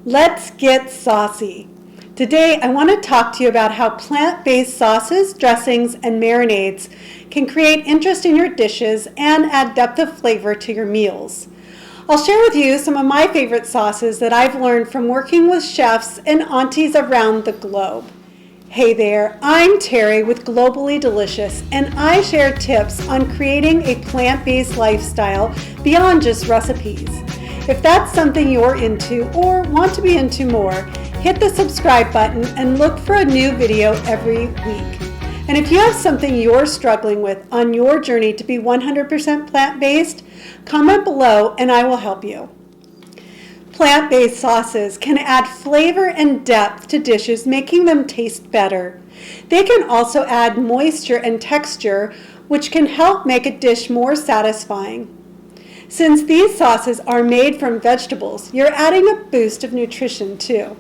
Let's get saucy. Today, I want to talk to you about how plant-based sauces, dressings, and marinades can create interest in your dishes and add depth of flavor to your meals. I'll share with you some of my favorite sauces that I've learned from working with chefs and aunties around the globe. Hey there, I'm Terry with Globally Delicious, and I share tips on creating a plant-based lifestyle beyond just recipes. If that's something you're into or want to be into more, hit the subscribe button and look for a new video every week. And if you have something you're struggling with on your journey to be 100% plant-based, comment below and I will help you. Plant-based sauces can add flavor and depth to dishes, making them taste better. They can also add moisture and texture, which can help make a dish more satisfying. Since these sauces are made from vegetables, you're adding a boost of nutrition too.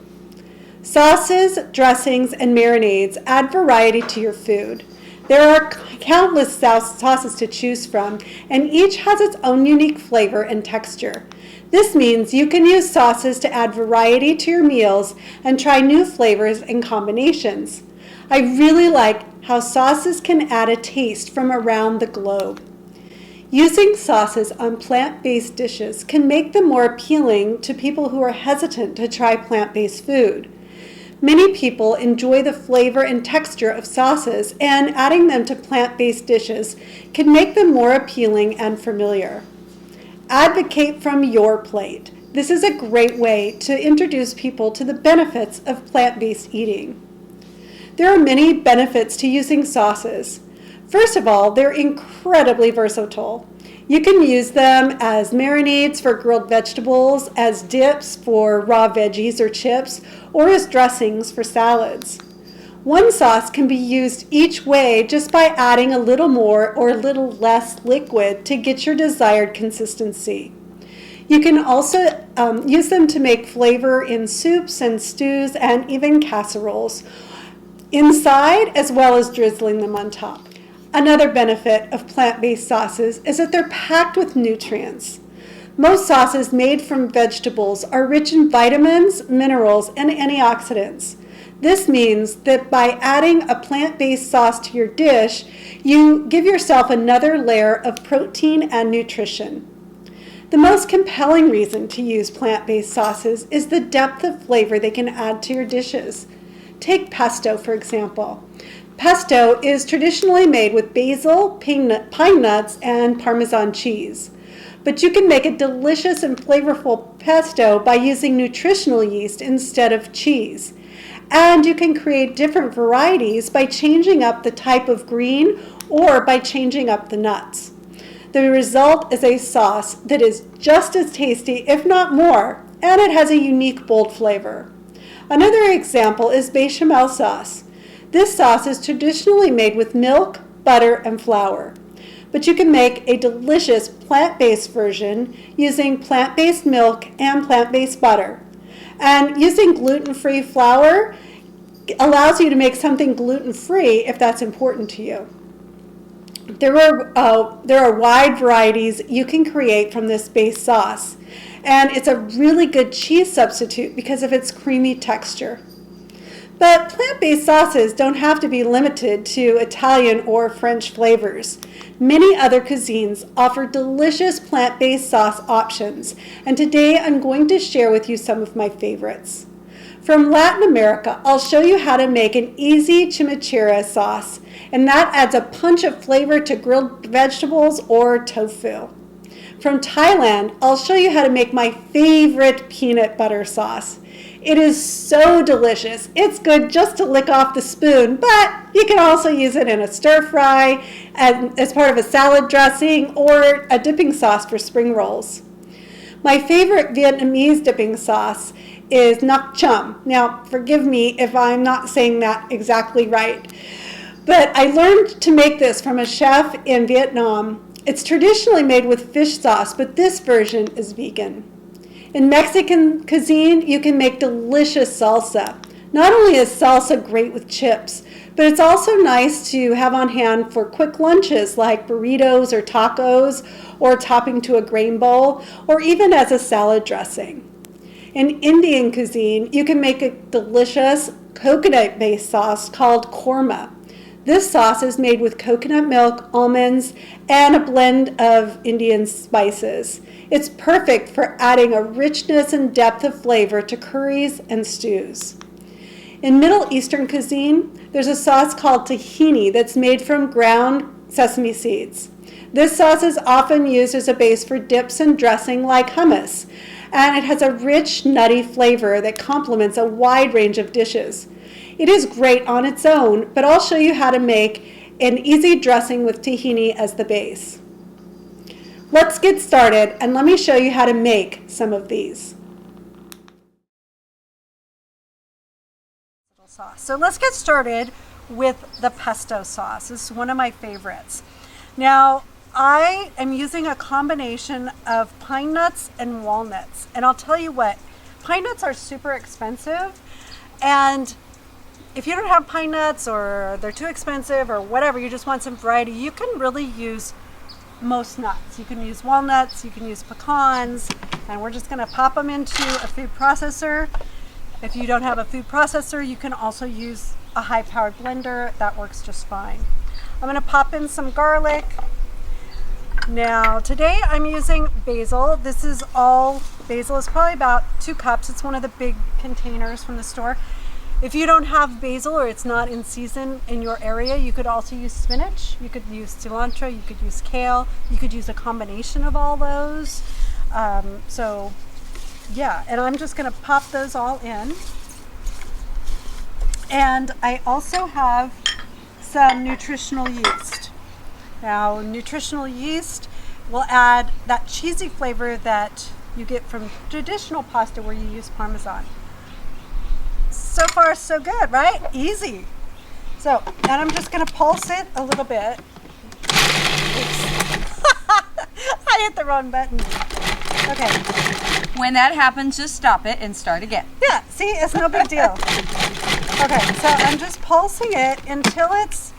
Sauces, dressings, and marinades add variety to your food. There are countless sauces to choose from, and each has its own unique flavor and texture. This means you can use sauces to add variety to your meals and try new flavors and combinations. I really like how sauces can add a taste from around the globe. Using sauces on plant-based dishes can make them more appealing to people who are hesitant to try plant-based food. Many people enjoy the flavor and texture of sauces, and adding them to plant-based dishes can make them more appealing and familiar. Advocate from your plate. This is a great way to introduce people to the benefits of plant-based eating. There are many benefits to using sauces. First of all, they're incredibly versatile. You can use them as marinades for grilled vegetables, as dips for raw veggies or chips, or as dressings for salads. One sauce can be used each way just by adding a little more or a little less liquid to get your desired consistency. You can also use them to make flavor in soups and stews and even casseroles, inside as well as drizzling them on top. Another benefit of plant-based sauces is that they're packed with nutrients. Most sauces made from vegetables are rich in vitamins, minerals, and antioxidants. This means that by adding a plant-based sauce to your dish, you give yourself another layer of protein and nutrition. The most compelling reason to use plant-based sauces is the depth of flavor they can add to your dishes. Take pesto, for example. Pesto is traditionally made with basil, pine nuts, and Parmesan cheese. But you can make a delicious and flavorful pesto by using nutritional yeast instead of cheese. And you can create different varieties by changing up the type of green or by changing up the nuts. The result is a sauce that is just as tasty, if not more, and it has a unique, bold flavor. Another example is bechamel sauce. This sauce is traditionally made with milk, butter, and flour. But you can make a delicious plant-based version using plant-based milk and plant-based butter. And using gluten-free flour allows you to make something gluten-free if that's important to you. There are wide varieties you can create from this base sauce. And it's a really good cheese substitute because of its creamy texture. But plant-based sauces don't have to be limited to Italian or French flavors. Many other cuisines offer delicious plant-based sauce options, and today I'm going to share with you some of my favorites. From Latin America, I'll show you how to make an easy chimichurri sauce, and that adds a punch of flavor to grilled vegetables or tofu. From Thailand, I'll show you how to make my favorite peanut butter sauce. It is so delicious. It's good just to lick off the spoon, but you can also use it in a stir fry, as part of a salad dressing, or a dipping sauce for spring rolls. My favorite Vietnamese dipping sauce is nak chum. Now, forgive me if I'm not saying that exactly right, but I learned to make this from a chef in Vietnam. It's traditionally made with fish sauce, but this version is vegan. In Mexican cuisine, you can make delicious salsa. Not only is salsa great with chips, but it's also nice to have on hand for quick lunches like burritos or tacos, or topping to a grain bowl, or even as a salad dressing. In Indian cuisine, you can make a delicious coconut-based sauce called korma. This sauce is made with coconut milk, almonds, and a blend of Indian spices. It's perfect for adding a richness and depth of flavor to curries and stews. In Middle Eastern cuisine, there's a sauce called tahini that's made from ground sesame seeds. This sauce is often used as a base for dips and dressing like hummus, and it has a rich, nutty flavor that complements a wide range of dishes. It is great on its own, but I'll show you how to make an easy dressing with tahini as the base. Let's get started, and let me show you how to make some of these. So let's get started with the pesto sauce. This is one of my favorites. Now, I am using a combination of pine nuts and walnuts. And I'll tell you what, pine nuts are super expensive. And if you don't have pine nuts or they're too expensive or whatever, you just want some variety, you can really use most nuts. You can use walnuts, you can use pecans, and we're just gonna pop them into a food processor. If you don't have a food processor, you can also use a high-powered blender. That works just fine. I'm gonna pop in some garlic. Now, today I'm using basil. This is all basil. It's probably about 2 cups. It's one of the big containers from the store. If you don't have basil or it's not in season in your area, you could also use spinach. You could use cilantro. You could use kale. You could use a combination of all those. Yeah, and I'm just gonna pop those all in. And I also have some nutritional yeast. Now, nutritional yeast will add that cheesy flavor that you get from traditional pasta where you use Parmesan. So far, so good, right? Easy. So, and I'm just gonna pulse it a little bit. Oops. I hit the wrong button. Okay. When that happens, just stop it and start again. Yeah, see, it's no big deal. Okay, so I'm just pulsing it until it's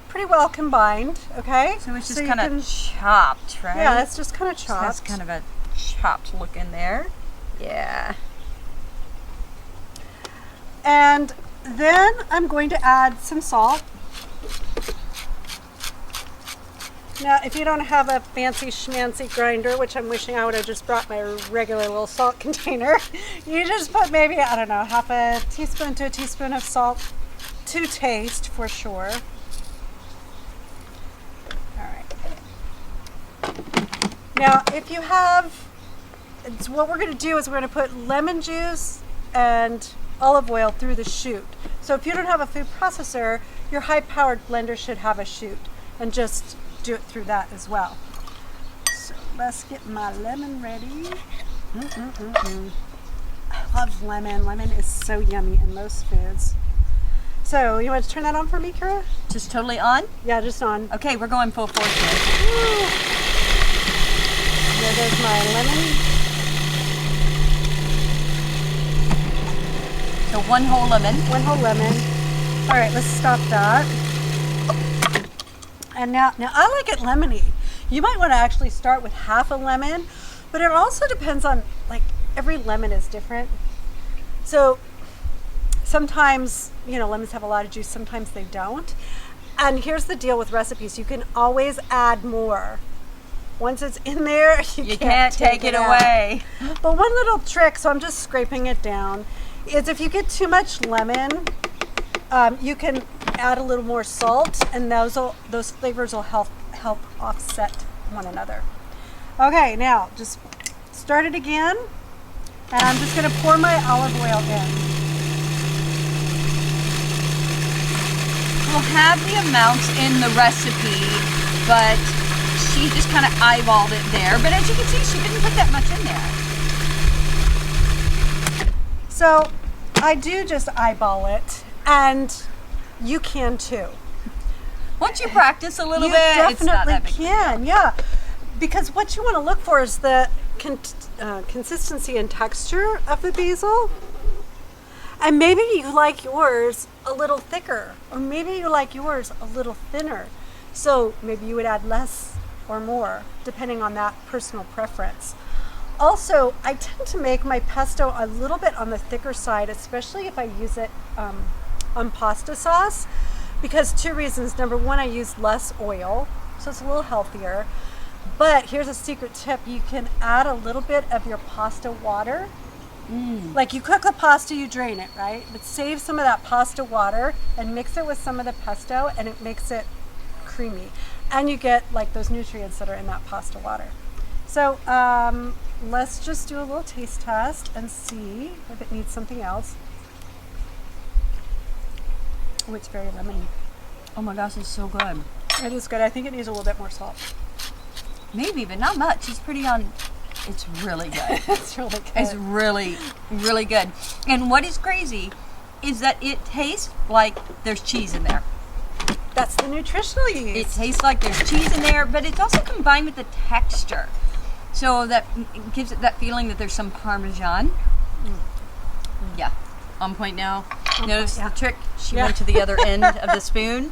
pretty well combined, okay? So it's just kind of chopped, right? Yeah, it's just kind of chopped. So that's kind of a chopped look in there. Yeah. And then I'm going to add some salt. Now, if you don't have a fancy schmancy grinder, which I'm wishing I would have just brought my regular little salt container, you just put maybe, I don't know, half a teaspoon to a teaspoon of salt to taste for sure. All right. Now, if you have, what we're going to do is we're going to put lemon juice and olive oil through the chute. So if you don't have a food processor, your high-powered blender should have a chute, and just do it through that as well. So let's get my lemon ready. I love lemon. Lemon is so yummy in most foods. So you want to turn that on for me, Kyra? Just totally on? Yeah, just on. Okay, we're going full force here. There goes my lemon. So one whole lemon. One whole lemon. All right, let's stop that. And now I like it lemony. You might want to actually start with half a lemon, but it also depends on, like, every lemon is different. So sometimes, lemons have a lot of juice, sometimes they don't. And here's the deal with recipes. You can always add more. Once it's in there, you can't take it away. But one little trick, so I'm just scraping it down, is if you get too much lemon, you can add a little more salt, and those flavors will help offset one another. Okay, now just start it again, and I'm just going to pour my olive oil in. We'll have the amounts in the recipe, but she just kind of eyeballed it there. But as you can see, she didn't put that much in there. So I do just eyeball it, and you can too. Once you practice a little you bit, it's not that big. You definitely can, yeah. Because what you want to look for is the consistency and texture of the basil. And maybe you like yours a little thicker, or maybe you like yours a little thinner. So maybe you would add less or more, depending on that personal preference. Also, I tend to make my pesto a little bit on the thicker side, especially if I use it on pasta sauce, because 2 reasons. Number one, I use less oil, so it's a little healthier. But here's a secret tip. You can add a little bit of your pasta water. Like you cook the pasta, you drain it, right? But save some of that pasta water and mix it with some of the pesto, and it makes it creamy. And you get like those nutrients that are in that pasta water. So let's just do a little taste test and see if it needs something else. Oh, it's very lemony. Oh my gosh, it's so good. It is good. I think it needs a little bit more salt. Maybe, but not much. It's pretty on. It's really good. It's really good. It's really, really good. And what is crazy is that it tastes like there's cheese in there. That's the nutritional yeast. It tastes like there's cheese in there, but it's also combined with the texture. So that gives it that feeling that there's some Parmesan. Yeah, on point now. Notice the trick? She went to the other end of the spoon.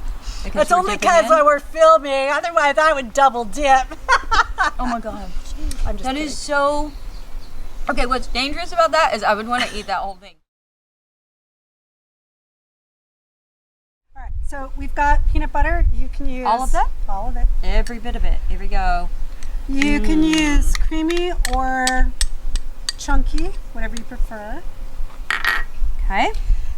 That's only because we're filming. Otherwise, I would double dip. Oh my God. I'm just That kidding. is so... Okay, what's dangerous about that is I would want to eat that whole thing. All right, so we've got peanut butter. You can use... All of that? All of it. Every bit of it. Here we go. You can use creamy or chunky, whatever you prefer. Okay.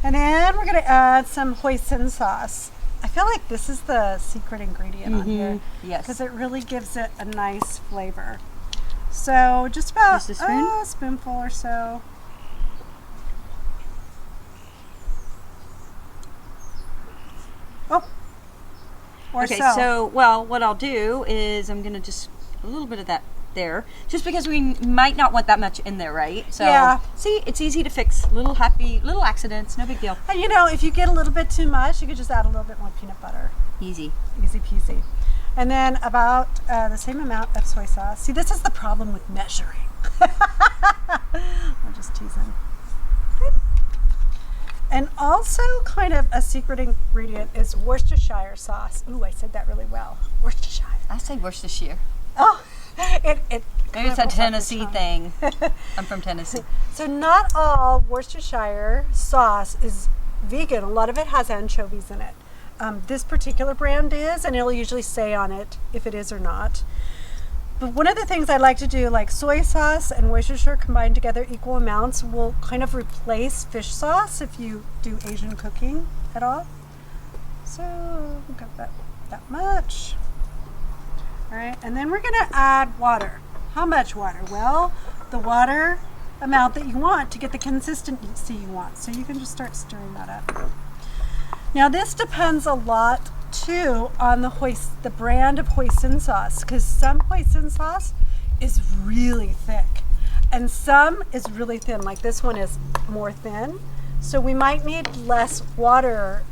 And then we're going to add some hoisin sauce. I feel like this is the secret ingredient on here. Yes. Because it really gives it a nice flavor. So just about Just a spoon? a spoonful or so. Oh. Or Okay, so, well, what I'll do is I'm going to just, a little bit of that there, just because we might not want that much in there, right? So, Yeah. see, it's easy to fix. Little accidents, no big deal. And you know, if you get a little bit too much, you could just add a little bit more peanut butter. Easy. Easy peasy. And then about the same amount of soy sauce. See, this is the problem with measuring. I'm just teasing. And also kind of a secret ingredient is Worcestershire sauce. Ooh, I said that really well. Worcestershire. I say Worcestershire. Oh, it Maybe it's a rolls off the Tennessee tongue. thing. I'm from Tennessee. So not all Worcestershire sauce is vegan. A lot of it has anchovies in it. This particular brand is, and it'll usually say on it if it is or not. But one of the things I like to do, like soy sauce and Worcestershire combined together equal amounts, will kind of replace fish sauce if you do Asian cooking at all. So we've got that much. All right, and then we're gonna add water. How much water? Well, the water amount that you want to get the consistency you want. So you can just start stirring that up. Now this depends a lot too on the brand of hoisin sauce, because some hoisin sauce is really thick and some is really thin, like this one is more thin. So we might need less water.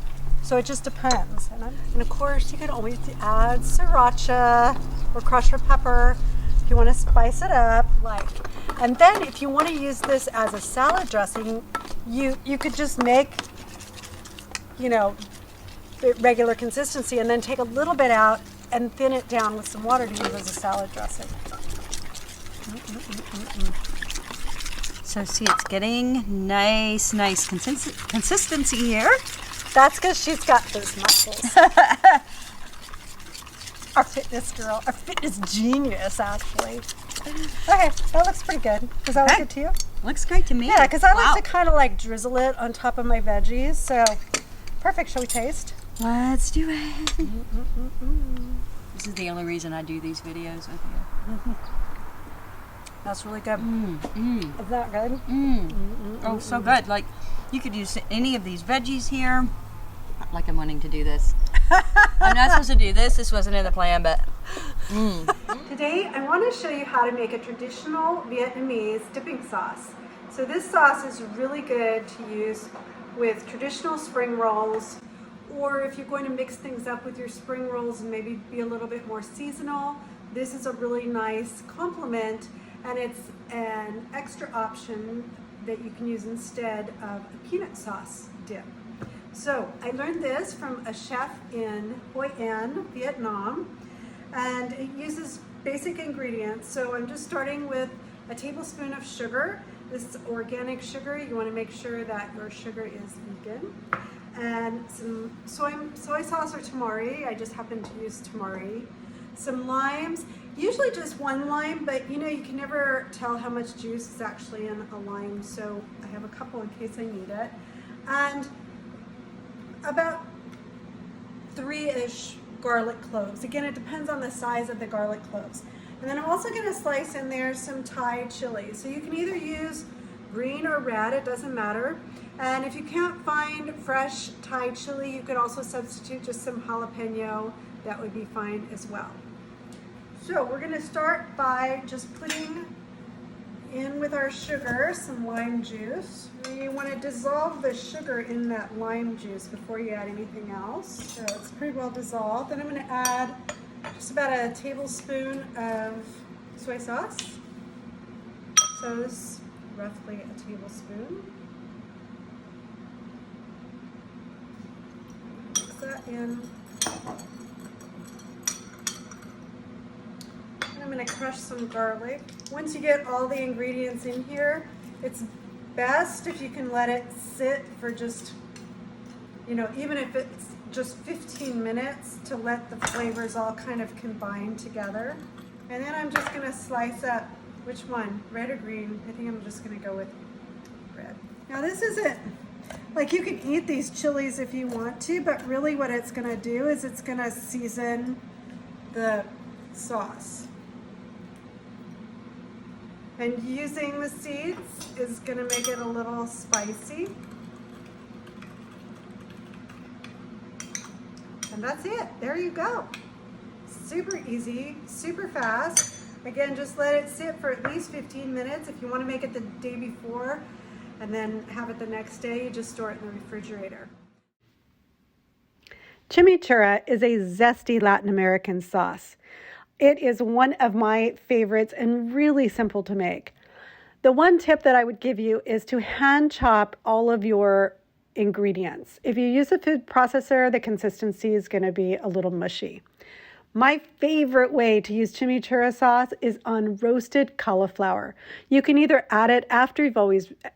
So it just depends. And of course you can always add sriracha or crushed pepper if you want to spice it up. And then if you want to use this as a salad dressing, you could just make, you know, regular consistency and then take a little bit out and thin it down with some water to use as a salad dressing. So see, it's getting nice consistency here. That's because she's got those muscles. Our fitness girl, our fitness genius, actually. Okay, that looks pretty good. Does that look good to you? Looks great to me. Yeah, because I like to kind of like drizzle it on top of my veggies. So perfect. Shall we taste? Let's do it. This is the only reason I do these videos with you. That's really good. Is that good? Oh, so good. Like, you could use any of these veggies here. Not like I'm wanting to do this. I'm not supposed to do this. This wasn't in the plan, but... Today, I want to show you how to make a traditional Vietnamese dipping sauce. So this sauce is really good to use with traditional spring rolls, or if you're going to mix things up with your spring rolls and maybe be a little bit more seasonal, this is a really nice complement, and it's an extra option that you can use instead of a peanut sauce dip. So I learned this from a chef in Hoi An, Vietnam, and it uses basic ingredients. So I'm just starting with a tablespoon of sugar. This is organic sugar. You want to make sure that your sugar is vegan. And some soy sauce or tamari. I just happen to use tamari. Some limes, usually just one lime, but you know, you can never tell how much juice is actually in a lime, so I have a couple in case I need it. And about 3-ish garlic cloves. Again, it depends on the size of the garlic cloves. And then I'm also going to slice in there some Thai chili. So you can either use green or red, it doesn't matter. And if you can't find fresh Thai chili, you could also substitute just some jalapeno. That would be fine as well. So we're going to start by just putting in with our sugar some lime juice. You want to dissolve the sugar in that lime juice before you add anything else. So it's pretty well dissolved. Then I'm going to add just about a tablespoon of soy sauce. So this is roughly a tablespoon. Mix that in. I'm going to crush some garlic. Once you get all the ingredients in here, it's best if you can let it sit for just, you know, even if it's just 15 minutes to let the flavors all kind of combine together. And then I'm just going to slice up, which one, red or green? I think I'm just going to go with red. Now this isn't, like you can eat these chilies if you want to, but really what it's going to do is it's going to season the sauce. And using the seeds is going to make it a little spicy. And that's it. There you go. Super easy, super fast. Again, just let it sit for at least 15 minutes. If you want to make it the day before and then have it the next day, you just store it in the refrigerator. Chimichurri is a zesty Latin American sauce. It is one of my favorites and really simple to make. The one tip that I would give you is to hand chop all of your ingredients. If you use a food processor, the consistency is going to be a little mushy. My favorite way to use chimichurri sauce is on roasted cauliflower. You can either add it after you've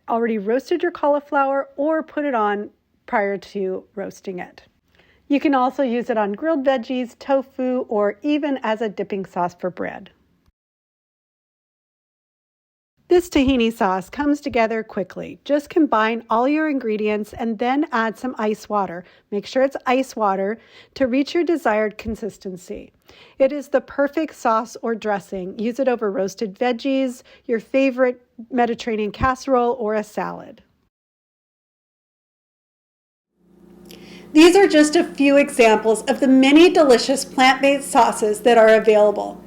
already roasted your cauliflower or put it on prior to roasting it. You can also use it on grilled veggies, tofu, or even as a dipping sauce for bread. This tahini sauce comes together quickly. Just combine all your ingredients and then add some ice water. Make sure it's ice water to reach your desired consistency. It is the perfect sauce or dressing. Use it over roasted veggies, your favorite Mediterranean casserole, or a salad. These are just a few examples of the many delicious plant-based sauces that are available.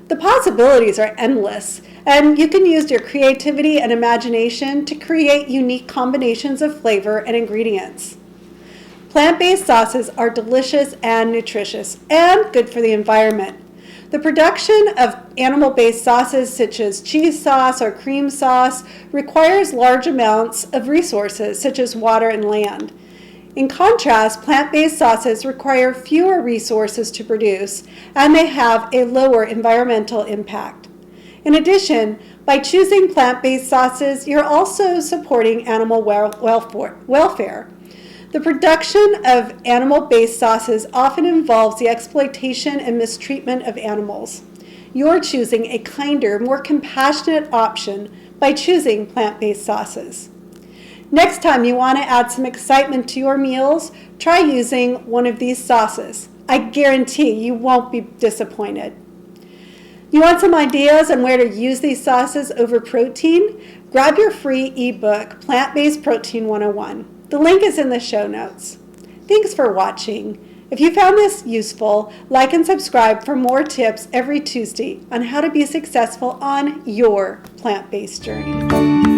The possibilities are endless, and you can use your creativity and imagination to create unique combinations of flavor and ingredients. Plant-based sauces are delicious and nutritious and good for the environment. The production of animal-based sauces such as cheese sauce or cream sauce requires large amounts of resources such as water and land. In contrast, plant-based sauces require fewer resources to produce, and they have a lower environmental impact. In addition, by choosing plant-based sauces, you're also supporting animal welfare. The production of animal-based sauces often involves the exploitation and mistreatment of animals. You're choosing a kinder, more compassionate option by choosing plant-based sauces. Next time you want to add some excitement to your meals, try using one of these sauces. I guarantee you won't be disappointed. You want some ideas on where to use these sauces over protein? Grab your free ebook, Plant-Based Protein 101. The link is in the show notes. Thanks for watching. If you found this useful, like and subscribe for more tips every Tuesday on how to be successful on your plant-based journey.